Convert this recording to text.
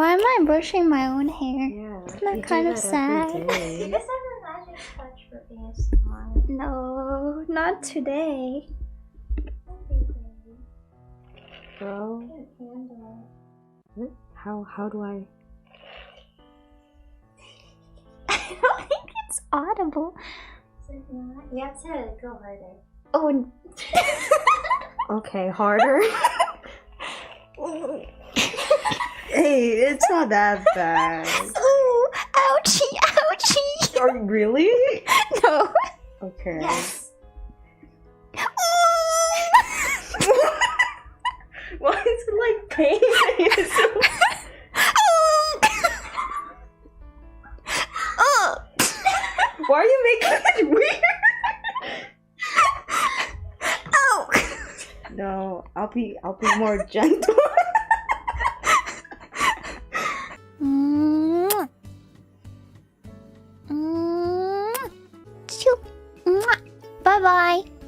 Why am I brushing my own hair? Yeah, Isn't that kind of sad? You just have a magic touch for ASMR. No, not today. Bro, how do I? I don't think it's audible. You have to go harder. Oh. Okay, harder. Hey, it's not that bad. Oh, ouchie, ouchie. Oh, really? No. Okay. Yes. Why is it like pain? Why are you making it weird? Oh. No, I'll be more gentle. Bye bye.